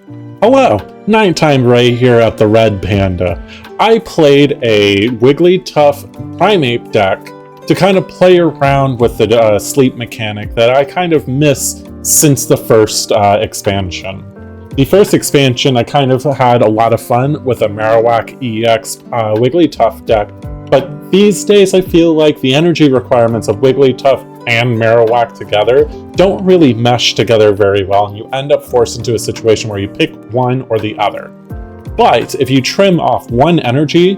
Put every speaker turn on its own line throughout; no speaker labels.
Hello, Nighttime Ray here at the Red Panda. I played a Wigglytuff Primeape deck to kind of play around with the sleep mechanic that I kind of miss since the first expansion. The first expansion, I kind of had a lot of fun with a Marowak EX Wigglytuff deck, but these days I feel like the energy requirements of Wigglytuff and Marowak together don't really mesh together very well, and you end up forced into a situation where you pick one or the other. But if you trim off one energy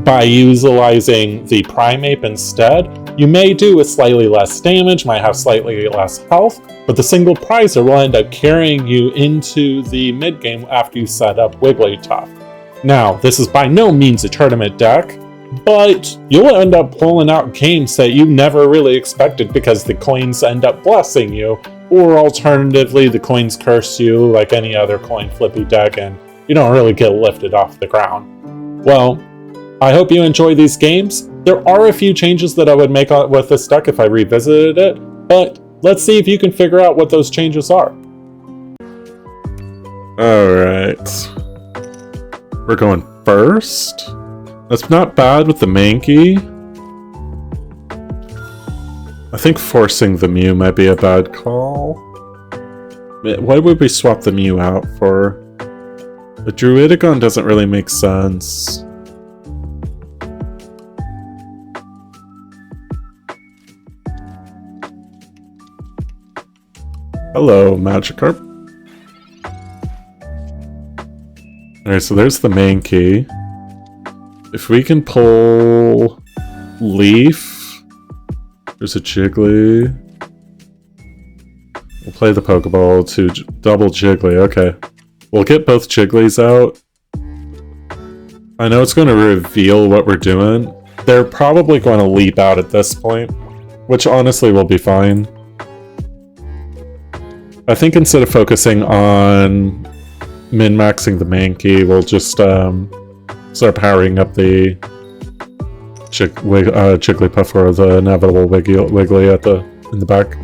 by utilizing the Primeape instead, you may do with slightly less damage, might have slightly less health, but the single prizer will end up carrying you into the mid-game after you set up Wigglytuff. Now, this is by no means a tournament deck, but you'll end up pulling out games that you never really expected because the coins end up blessing you, or alternatively, the coins curse you like any other coin flippy deck and you don't really get lifted off the ground. Well, I hope you enjoy these games. There are a few changes that I would make with this deck if I revisited it, but let's see if you can figure out what those changes are. Alright. We're going first. That's not bad with the Mankey. I think forcing the Mew might be a bad call. Why would we swap the Mew out for? The Druidigon doesn't really make sense. Hello, Magikarp. Alright, so there's the Mankey. If we can pull Leaf, there's a Jiggly. We'll play the Pokeball to double Jiggly. Okay. We'll get both Jigglies out. I know it's going to reveal what we're doing. They're probably going to leap out at this point, which honestly will be fine. I think instead of focusing on min-maxing the Mankey, we'll just start powering up the Jigglypuff or the inevitable Wiggly in the back.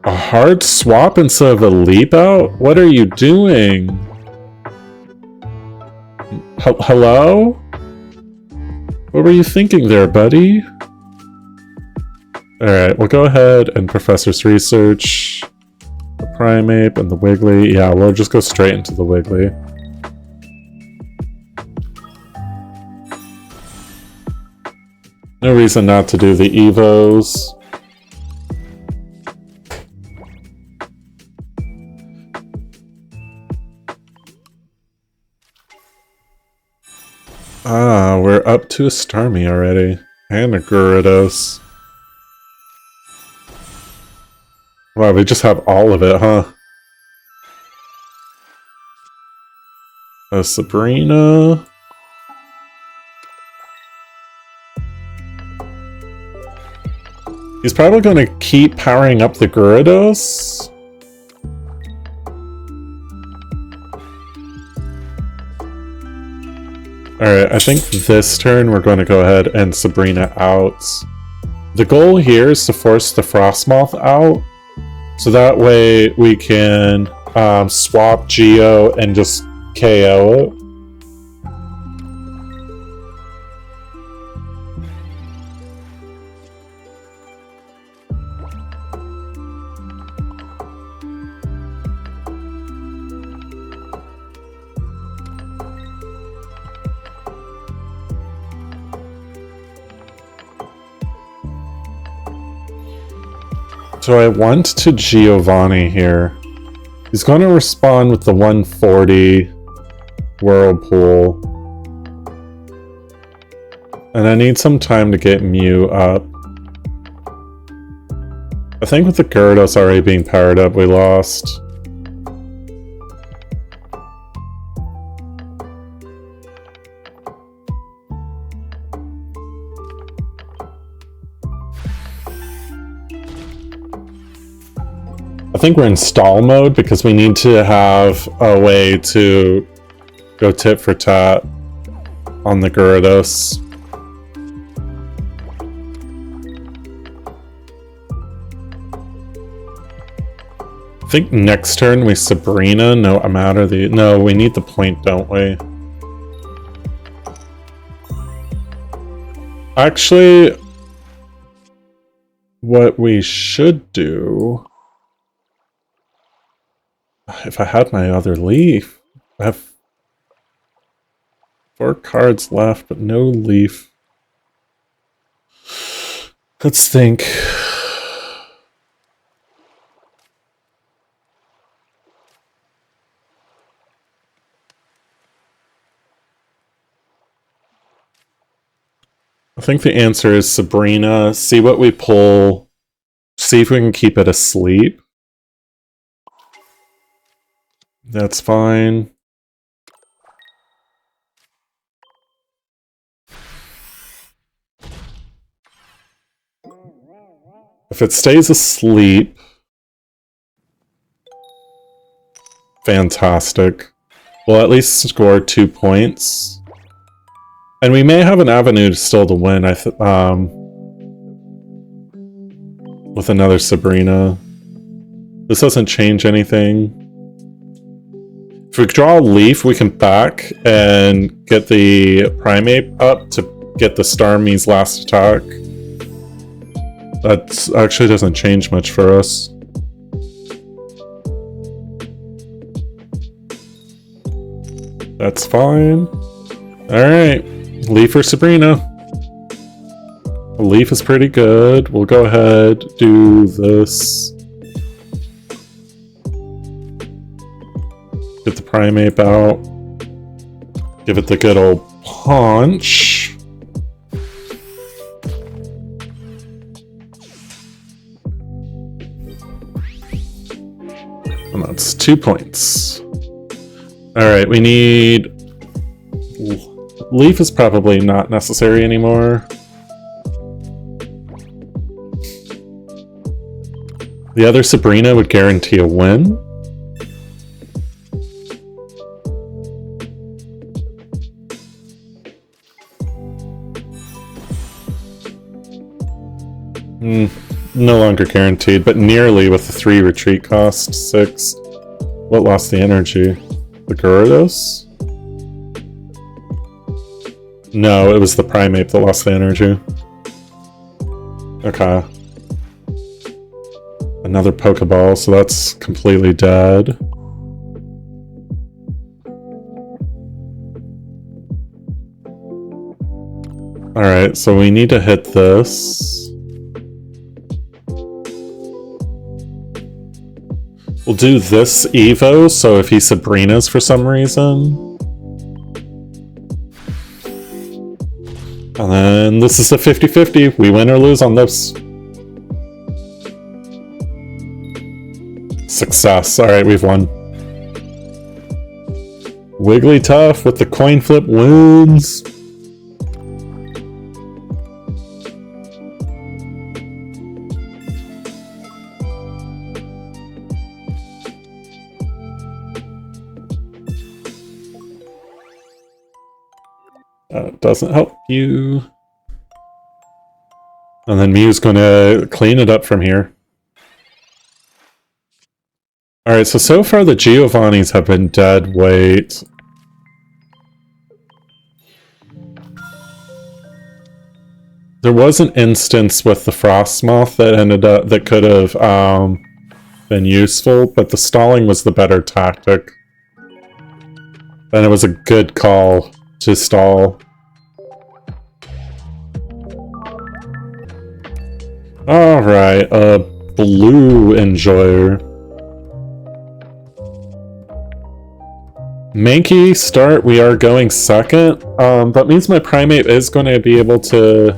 A hard swap instead of a leap out? What are you doing? Hello? What were you thinking there, buddy? Alright, we'll go ahead and Professor's Research. The Primeape and the Wiggly. Yeah, we'll just go straight into the Wiggly. No reason not to do the evos. Ah, we're up to a Starmie already. And a Gyarados. Wow, we just have all of it, huh? A Sabrina. He's probably going to keep powering up the Gyarados. Alright, I think this turn we're going to go ahead and Sabrina out. The goal here is to force the Frostmoth out. So that way we can swap Geo and just KO it. So I want to Giovanni here. He's going to respond with the 140 Whirlpool. And I need some time to get Mew up. I think with the Gyarados already being powered up, we lost. I think we're in stall mode because we need to have a way to go tit for tat on the Gyarados. I think next turn we Sabrina. No, I'm out of the... No, we need the point, don't we? Actually, what we should do... If I had my other leaf... I have 4 cards left, but no leaf. Let's think. I think the answer is Sabrina. See what we pull. See if we can keep it asleep. That's fine. If it stays asleep... Fantastic. We'll at least score 2 points. And we may have an avenue still to win, with another Sabrina. This doesn't change anything. If we draw a leaf, we can back and get the Primeape up to get the Starmie's last attack. That actually doesn't change much for us. That's fine. Alright. Leaf or Sabrina? Leaf is pretty good. We'll go ahead, do this. Get the Primeape out. Give it the good old punch. And that's 2 points. Alright, we need... Leaf is probably not necessary anymore. The other Sabrina would guarantee a win. No longer guaranteed, but nearly with the 3 retreat cost. 6. What lost the energy? The Gyarados? No, it was the Primeape that lost the energy. Okay. Another Pokeball, so that's completely dead. Alright, so we need to hit this. We'll do this Evo, so if he Sabrina's for some reason. And then this is the 50-50. We win or lose on this. Success. Alright, we've won. Wigglytuff with the coin flip wins. That doesn't help you. And then Mew's gonna clean it up from here. Alright, so far the Giovannis have been dead weight. There was an instance with the Frostmoth that could have been useful, but the stalling was the better tactic. And it was a good call to stall. Alright, a blue enjoyer. Mankey start, we are going second. That means my Primeape is going to be able to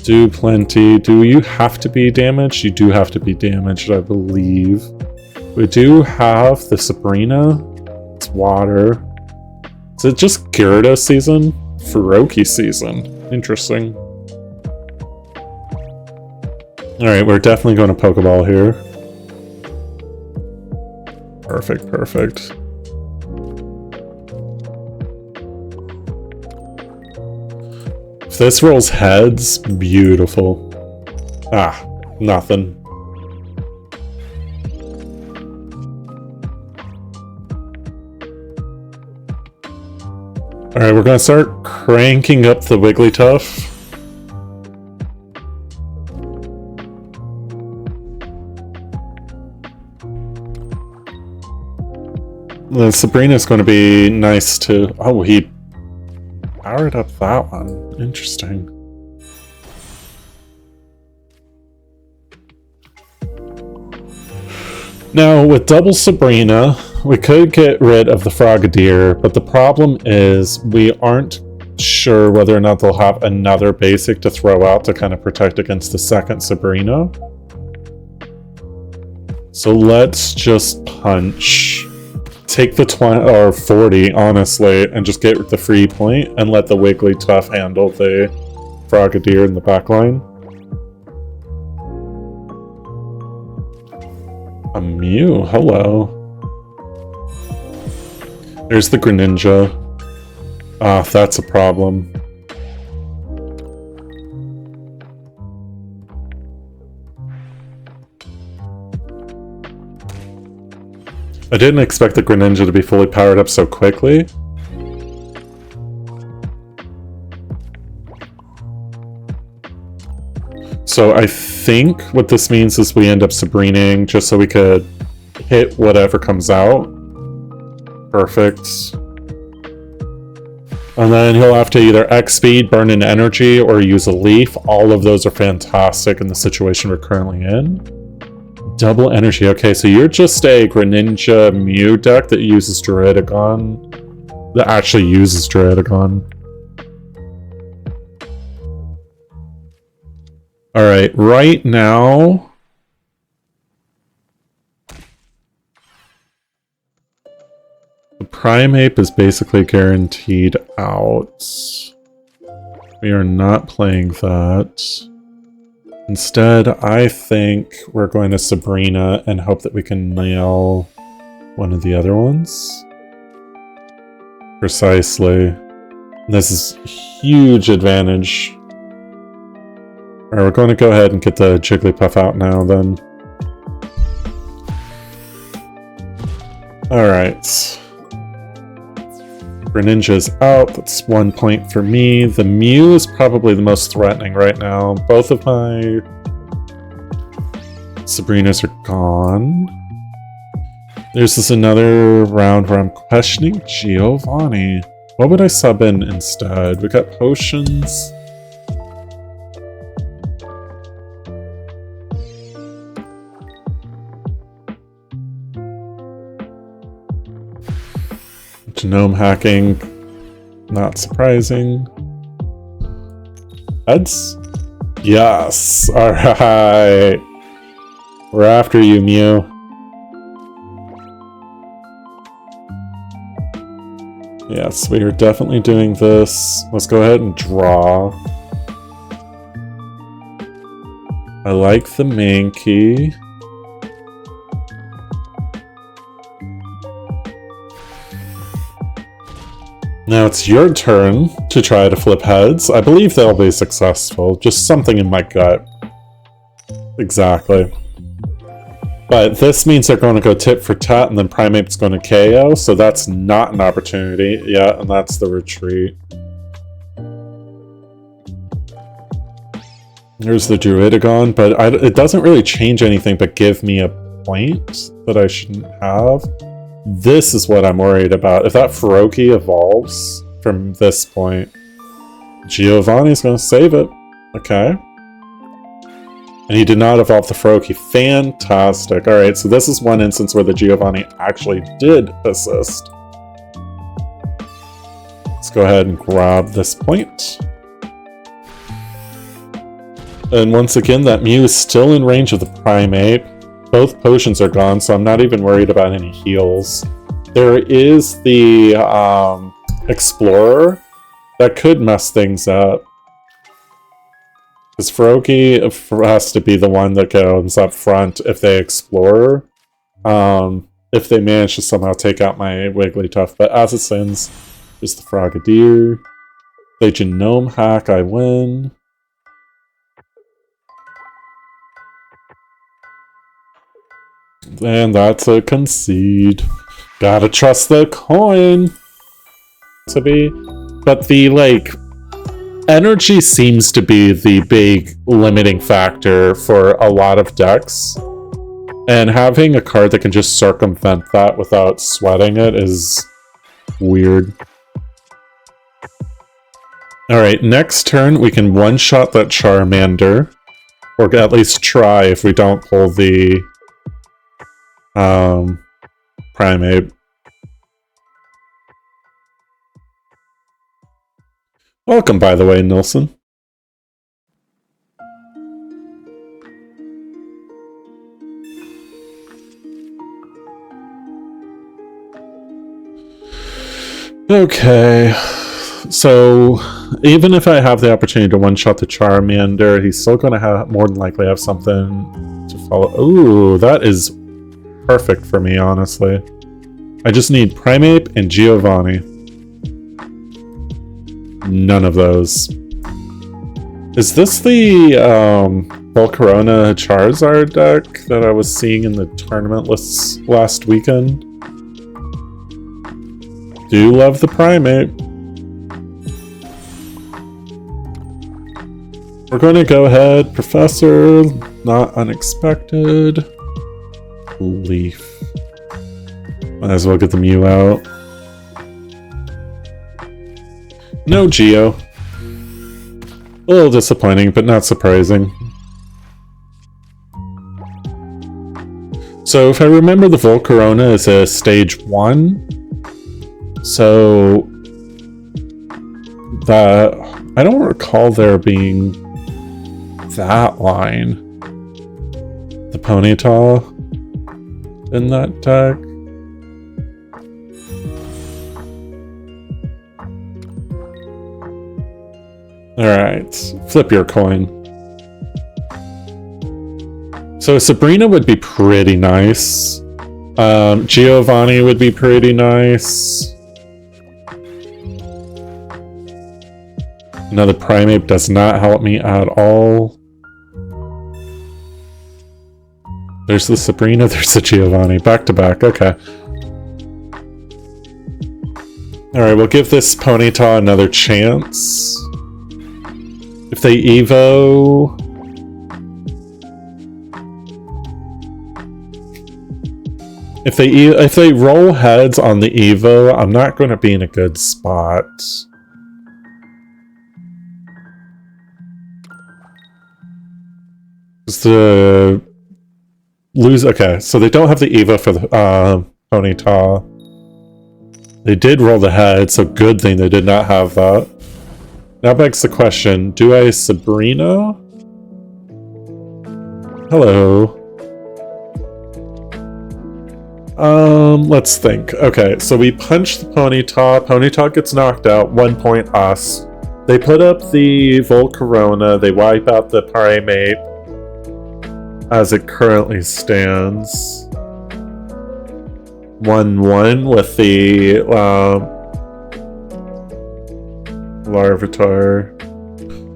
do plenty. Do you have to be damaged? You do have to be damaged, I believe. We do have the Sabrina. It's water. Is it just Gyarados season? Furoki season. Interesting. Alright, we're definitely going to Pokeball here. Perfect, perfect. If this rolls heads, beautiful. Ah, nothing. Alright, we're gonna start cranking up the Wigglytuff. The Sabrina's going to be nice to... Oh, he powered up that one. Interesting. Now, with double Sabrina, we could get rid of the Frogadier, but the problem is we aren't sure whether or not they'll have another basic to throw out to kind of protect against the second Sabrina. So let's just punch. Take the 20 or 40, honestly, and just get the free point and let the Wigglytuff handle the Frogadier in the backline. A Mew, hello. There's the Greninja. Ah, that's a problem. I didn't expect the Greninja to be fully powered up so quickly. So I think what this means is we end up Sabrining just so we could hit whatever comes out. Perfect. And then he'll have to either X-Speed, burn an energy, or use a leaf. All of those are fantastic in the situation we're currently in. Double energy. Okay, so you're just a Greninja Mew deck that uses Druddigon. That actually uses Druddigon. Alright, right now... the Primeape is basically guaranteed out. We are not playing that. Instead, I think we're going to Sabrina and hope that we can nail one of the other ones. Precisely. This is a huge advantage. Alright, we're going to go ahead and get the Jigglypuff out now then. Alright. Greninja's out, that's 1 point for me. The Mew is probably the most threatening right now. Both of my Sabrinas are gone. There's this another round where I'm questioning Giovanni. What would I sub in instead? We got potions. Genome hacking, not surprising. Heads? Yes! Alright! We're after you, Mew. Yes, we are definitely doing this. Let's go ahead and draw. I like the main key. Now it's your turn to try to flip heads. I believe they'll be successful. Just something in my gut. Exactly. But this means they're going to go tit for tat and then Primeape's going to KO, so that's not an opportunity. Yeah, and that's the retreat. There's the Druddigon, but it doesn't really change anything but give me a point that I shouldn't have. This is what I'm worried about. If that Froakie evolves from this point, Giovanni's going to save it. Okay. And he did not evolve the Froakie. Fantastic. Alright, so this is one instance where the Giovanni actually did assist. Let's go ahead and grab this point. And once again, that Mew is still in range of the Primeape. Both potions are gone, so I'm not even worried about any heals. There is the Explorer that could mess things up. Because Froakie has to be the one that goes up front if they Explorer. If they manage to somehow take out my Wigglytuff. But as it stands, there's the Frogadier. They Genome Hack, I win. And that's a concede. Gotta trust the coin to be But the, like, energy seems to be the big limiting factor for a lot of decks. And having a card that can just circumvent that without sweating it is weird. Alright, next turn we can one-shot that Charmander. Or at least try if we don't pull the Primeape. Welcome, by the way, Nilsson. Okay, so even if I have the opportunity to one-shot the Charmander, he's still going to have more than likely have something to follow. Ooh, that is perfect for me, honestly. I just need Primeape and Giovanni. None of those. Is this the Volcarona Charizard deck that I was seeing in the tournament lists last weekend? Do love the Primeape. We're going to go ahead, Professor, not unexpected. Leaf. Might as well get the Mew out. No Geo. A little disappointing, but not surprising. So if I remember, the Volcarona is a stage 1. So that I don't recall there being that line. The Ponyta in that deck. Alright, flip your coin. So Sabrina would be pretty nice. Giovanni would be pretty nice. Another Primeape does not help me at all. There's the Sabrina, there's the Giovanni. Back to back, okay. Alright, we'll give this Ponyta another chance. If they Evo... If they roll heads on the Evo, I'm not going to be in a good spot. The lose. Okay, so they don't have the Evo for the Ponyta. They did roll the head, so good thing they did not have that. Now begs the question: do I Sabrina? Hello. Let's think. Okay, so we punch the Ponyta. Ponyta gets knocked out. 1 point us. They put up the Volcarona. They wipe out the Primeape. As it currently stands. 1-1 with the Larvitar.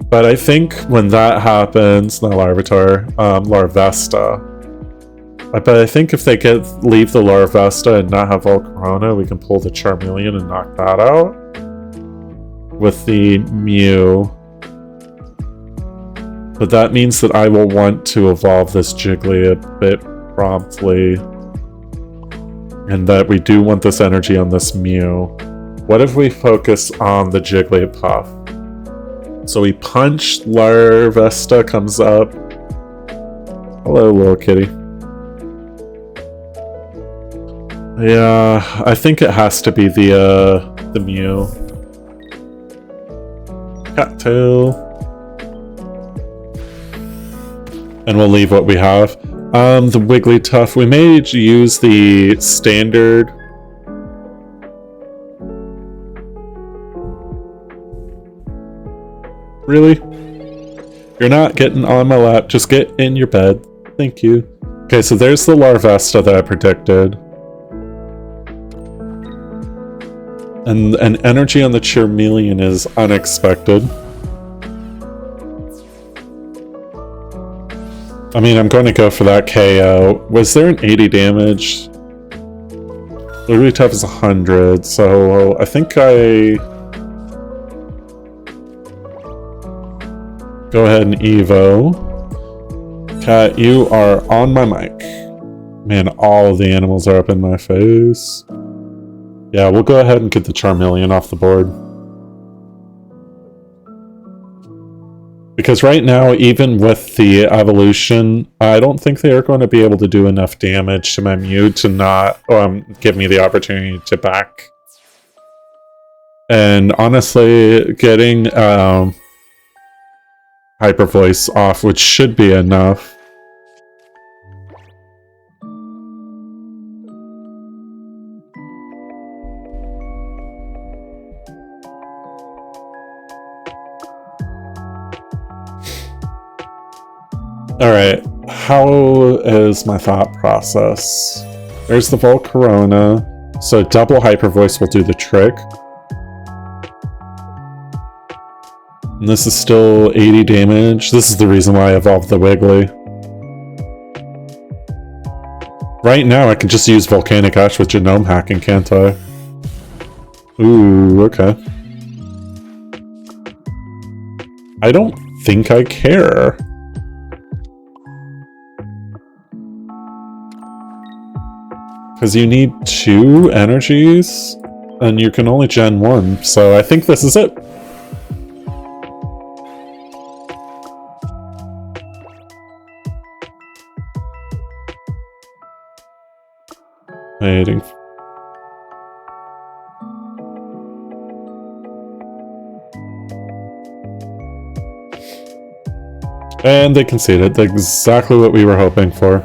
But I think when that happens, not Larvitar, Larvesta. But I think if they leave the Larvesta and not have Volcarona, we can pull the Charmeleon and knock that out. With the Mew. But that means that I will want to evolve this Jiggly a bit promptly. And that we do want this energy on this Mew. What if we focus on the Jigglypuff? So we punch, Larvesta comes up. Hello, little kitty. Yeah, I think it has to be the Mew. Cattail. And we'll leave what we have. The Wigglytuff. We may use the standard. Really? You're not getting on my lap. Just get in your bed. Thank you. Okay, so there's the Larvesta that I predicted. And an energy on the Charmeleon is unexpected. I mean, I'm going to go for that KO. Was there an 80 damage? Wigglytuff is 100, so I think I Go ahead and Evo. Cat, you are on my mic. Man, all the animals are up in my face. Yeah, we'll go ahead and get the Charmeleon off the board. Because right now, even with the evolution, I don't think they are going to be able to do enough damage to my Mew to not give me the opportunity to back. And honestly, getting Hyper Voice off, which should be enough. Alright, how is my thought process? There's the Volcarona, so double Hyper Voice will do the trick. And this is still 80 damage. This is the reason why I evolved the Wiggly. Right now I can just use Volcanic Ash with Genome Hacking, can't I? Ooh, okay. I don't think I care. Because you need 2 energies, and you can only gen 1, so I think this is it. Waiting. And they conceded, exactly what we were hoping for.